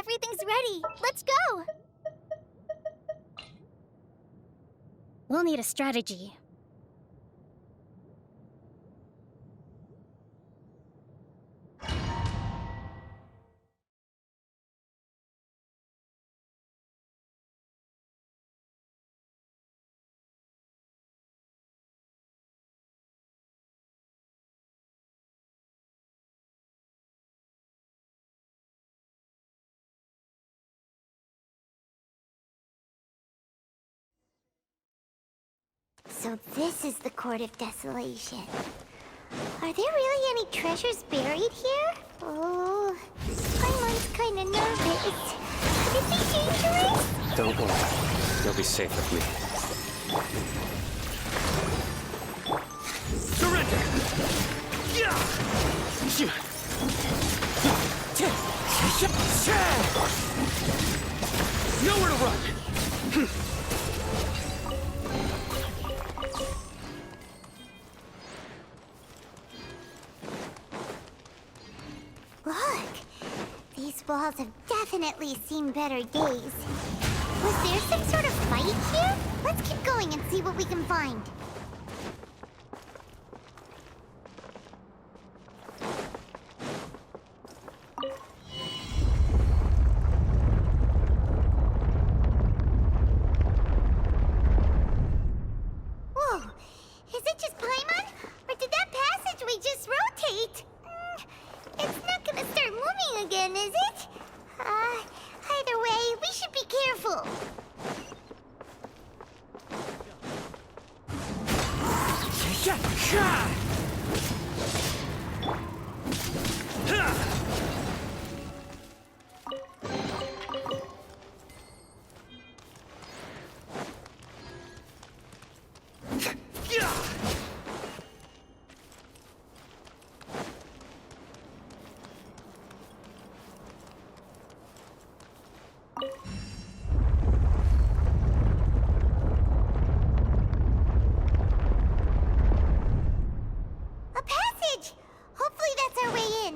everything's ready. Let's go! We'll need a strategy. So this is the Court of Desolation. Are there really any treasures buried here? Oh, Paimon's kinda nervous. Is he dangerous? Don't worry. You'll be safe with me. Surrender! Nowhere to run! Look! These walls have definitely seen better days. Was there some sort of fight here? Let's keep going and see what we can find. Whoa! Is it just Paimon? Or did that passageway just rotate? It's not gonna start moving again, is it? Either way, we should be careful. A passage! Hopefully that's our way in.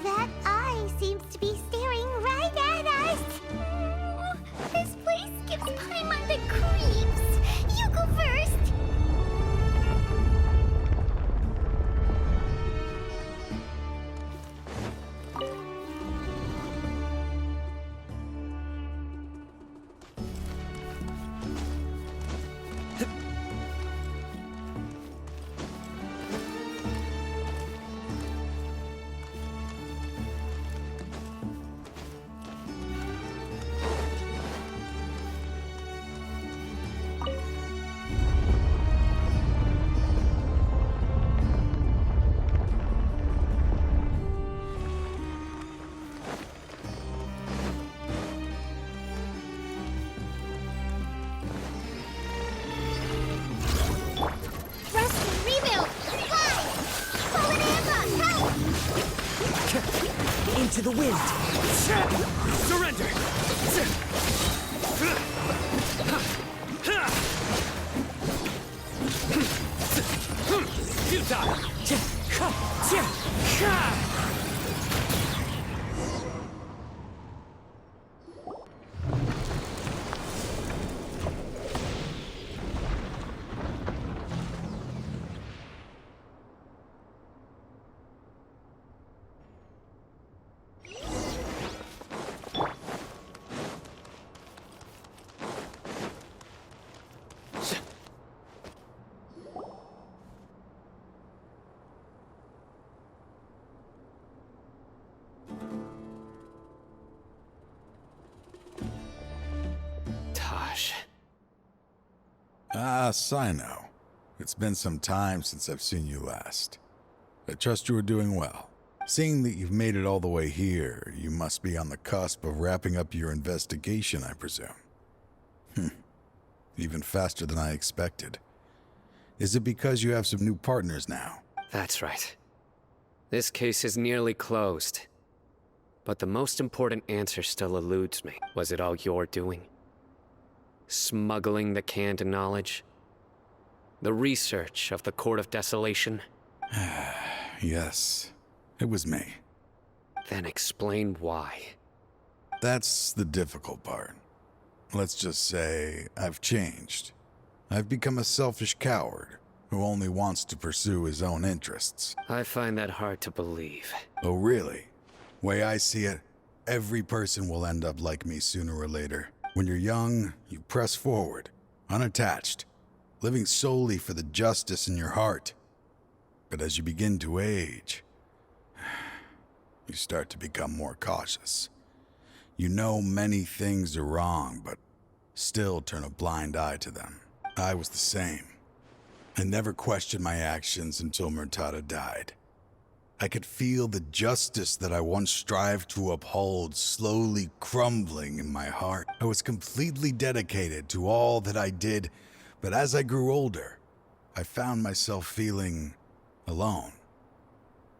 That eye seems to be staring right at us. This place gives Paimon the creeps. You go first. Rest, rebuild, fly! Fallen Amber, help! Into the wind! Surrender! Ah, Sino. It's been some time since I've seen you last. I trust you are doing well. Seeing that you've made it all the way here, you must be on the cusp of wrapping up your investigation, I presume. Even faster than I expected. Is it because you have some new partners now? That's right. This case is nearly closed. But the most important answer still eludes me. Was it all your doing? Smuggling the canned knowledge? The research of the Court of Desolation? Yes, it was me. Then explain why. That's the difficult part. Let's just say I've changed. I've become a selfish coward who only wants to pursue his own interests. I find that hard to believe. Oh, really? Way I see it, every person will end up like me sooner or later. When you're young, you press forward, unattached, living solely for the justice in your heart. But as you begin to age, you start to become more cautious. You know many things are wrong, but still turn a blind eye to them. I was the same. I never questioned my actions until Murtada died. I could feel the justice that I once strived to uphold slowly crumbling in my heart. I was completely dedicated to all that I did, but as I grew older, I found myself feeling alone,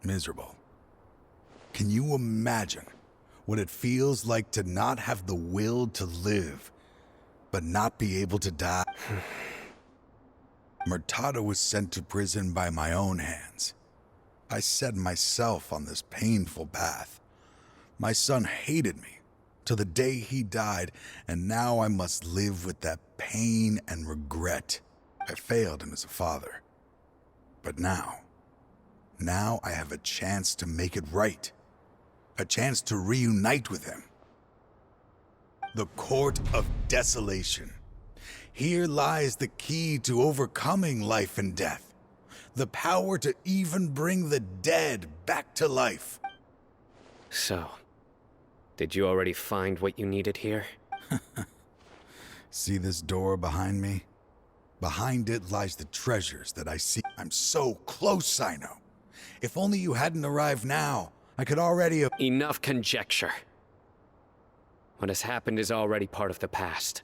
miserable. Can you imagine what it feels like to not have the will to live, but not be able to die? Murtada was sent to prison by my own hands. I set myself on this painful path. My son hated me till the day he died, and now I must live with that pain and regret. I failed him as a father. But now I have a chance to make it right. A chance to reunite with him. The Court of Desolation. Here lies the key to overcoming life and death. The power to even bring the dead back to life. So, did you already find what you needed here? See this door behind me? Behind it lies the treasures that I see. I'm so close, Sino. If only you hadn't arrived now, I could already have— Enough conjecture. What has happened is already part of the past.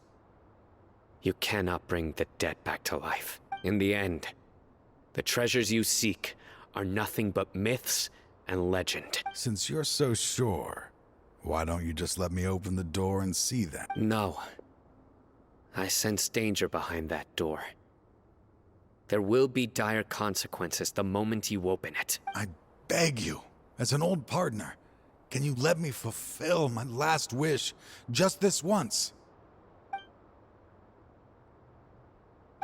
You cannot bring the dead back to life. In the end, the treasures you seek are nothing but myths and legend. Since you're so sure, why don't you just let me open the door and see them? No. I sense danger behind that door. There will be dire consequences the moment you open it. I beg you, as an old partner, can you let me fulfill my last wish just this once?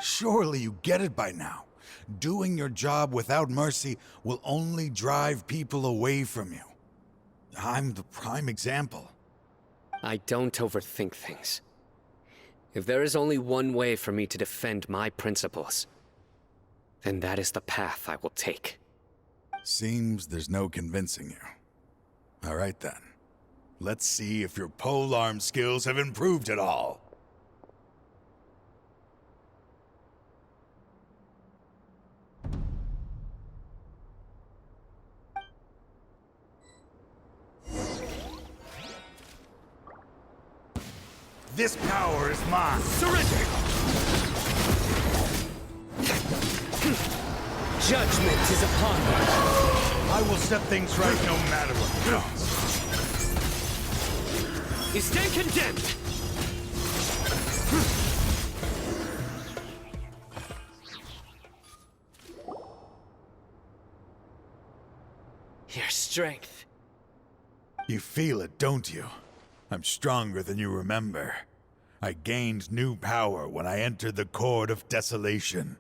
Surely you get it by now. Doing your job without mercy will only drive people away from you. I'm the prime example. I don't overthink things. If there is only one way for me to defend my principles, then that is the path I will take. Seems there's no convincing you. All right then. Let's see if your polearm skills have improved at all. This power is mine. Surrender! Judgment is upon me. I will set things right no matter what comes. You stand condemned! Your strength. You feel it, don't you? I'm stronger than you remember. I gained new power when I entered the Court of Desolation.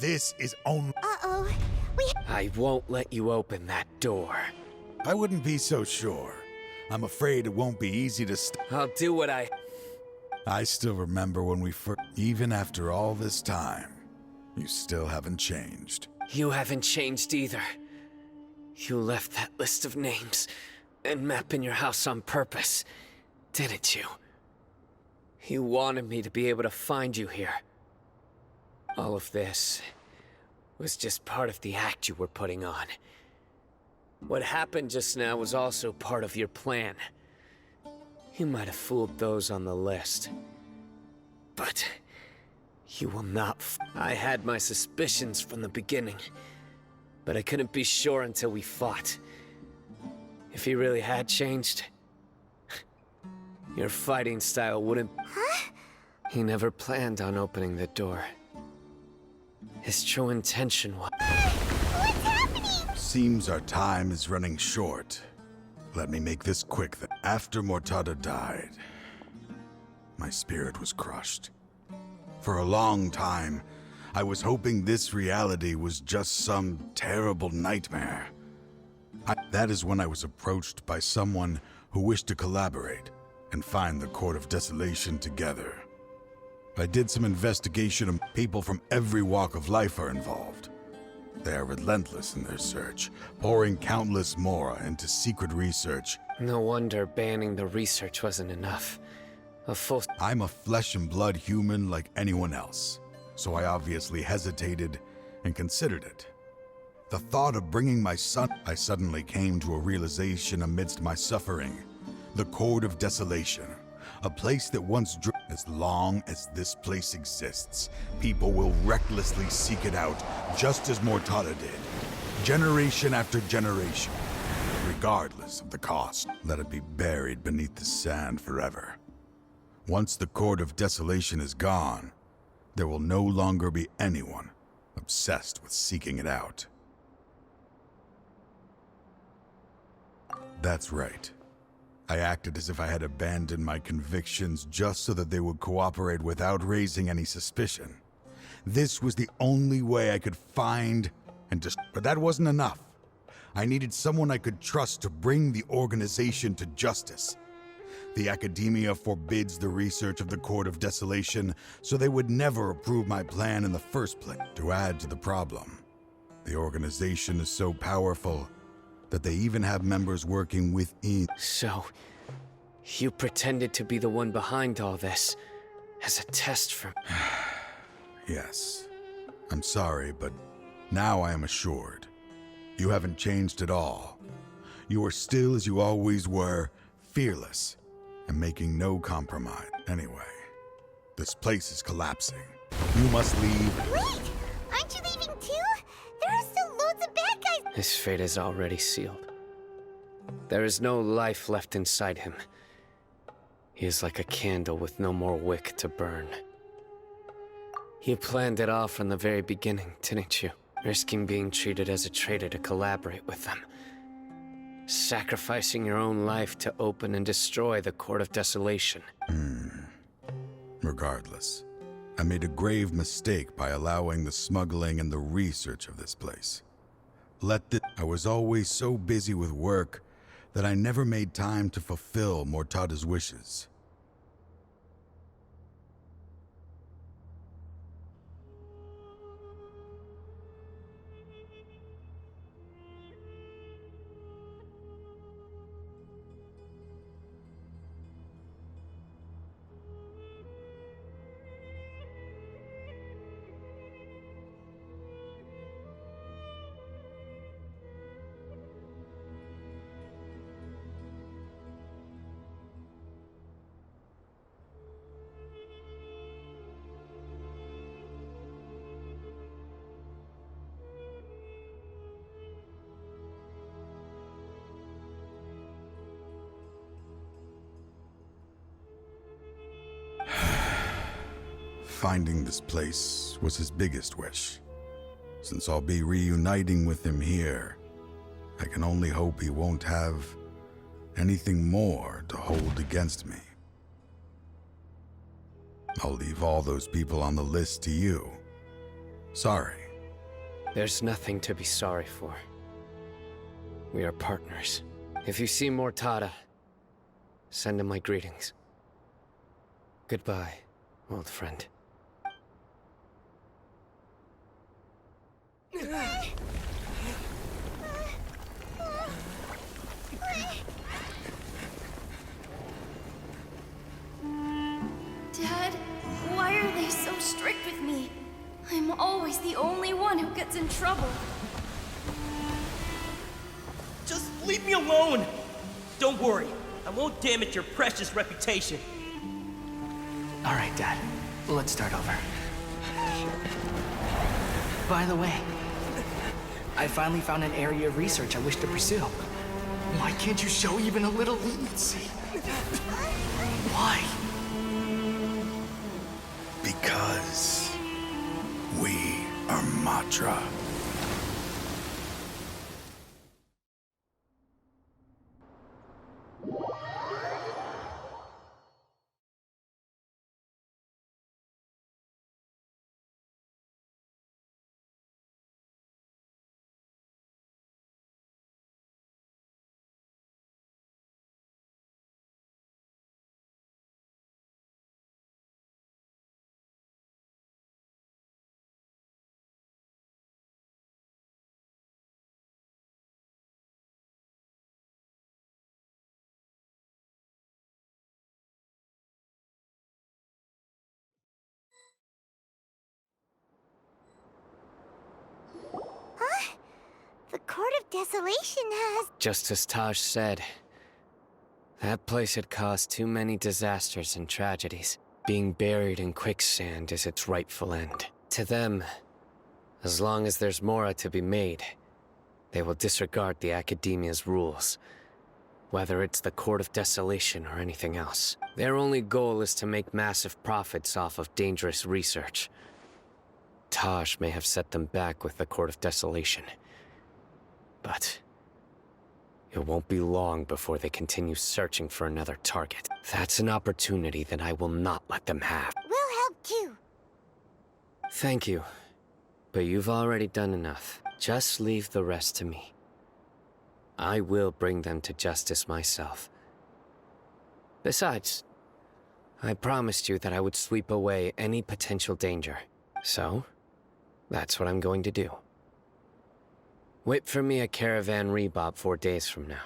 this is only... Uh-oh. I won't let you open that door. I wouldn't be so sure. I'm afraid it won't be easy to I'll do what I still remember when we first... Even after all this time, you still haven't changed. You haven't changed either. You left that list of names and map in your house on purpose, didn't you? You wanted me to be able to find you here. All of this was just part of the act you were putting on. What happened just now was also part of your plan. You might have fooled those on the list. But you will not I had my suspicions from the beginning, but I couldn't be sure until we fought. If he really had changed, your fighting style wouldn't... Huh? He never planned on opening the door. His true intention was... What's happening? Seems our time is running short. Let me make this quick then. After Mortada died, my spirit was crushed. For a long time, I was hoping this reality was just some terrible nightmare. That is when I was approached by someone who wished to collaborate and find the Court of Desolation together. I did some investigation and people from every walk of life are involved. They are relentless in their search, pouring countless mora into secret research. No wonder banning the research wasn't enough. I'm a flesh and blood human like anyone else, so I obviously hesitated and considered it. The thought of bringing my son... I suddenly came to a realization amidst my suffering. The Court of Desolation. A place that once drew... As long as this place exists, people will recklessly seek it out, just as Mortada did. Generation after generation. Regardless of the cost, let it be buried beneath the sand forever. Once the Court of Desolation is gone, there will no longer be anyone obsessed with seeking it out. That's right. I acted as if I had abandoned my convictions just so that they would cooperate without raising any suspicion. This was the only way I could find and but that wasn't enough. I needed someone I could trust to bring the organization to justice. The academia forbids the research of the Court of Desolation, so they would never approve my plan in the first place. To add to the problem, the organization is so powerful that they even have members working within. So, you pretended to be the one behind all this, as a test for... Yes. I'm sorry, but now I am assured. You haven't changed at all. You are still as you always were, fearless, and making no compromise. Anyway, this place is collapsing. You must leave. Wait! Aren't you leaving too? There are still loads of bad guys. His fate is already sealed. There is no life left inside him. He is like a candle with no more wick to burn. You planned it all from the very beginning, didn't you? Risking being treated as a traitor to collaborate with them. Sacrificing your own life to open and destroy the Court of Desolation. Regardless, I made a grave mistake by allowing the smuggling and the research of this place. I was always so busy with work that I never made time to fulfill Mortada's wishes. Finding this place was his biggest wish. Since I'll be reuniting with him here, I can only hope he won't have anything more to hold against me. I'll leave all those people on the list to you. Sorry, There's nothing to be sorry for. We are partners. If you see Mortada, send him my greetings. Goodbye, old friend. Dad, why are they so strict with me? I'm always the only one who gets in trouble. Just leave me alone! Don't worry, I won't damage your precious reputation. All right, Dad. Let's start over. By the way, I finally found an area of research I wish to pursue. Why can't you show even a little leniency? Why? Because we are Matra. The Court of Desolation has... Just as Taj said, that place had caused too many disasters and tragedies. Being buried in quicksand is its rightful end. To them, as long as there's Mora to be made, they will disregard the Academia's rules, whether it's the Court of Desolation or anything else. Their only goal is to make massive profits off of dangerous research. Taj may have set them back with the Court of Desolation, but it won't be long before they continue searching for another target. That's an opportunity that I will not let them have. We'll help too. Thank you, but you've already done enough. Just leave the rest to me. I will bring them to justice myself. Besides, I promised you that I would sweep away any potential danger. So, that's what I'm going to do. Wait for me at Caravan Rebob 4 days from now.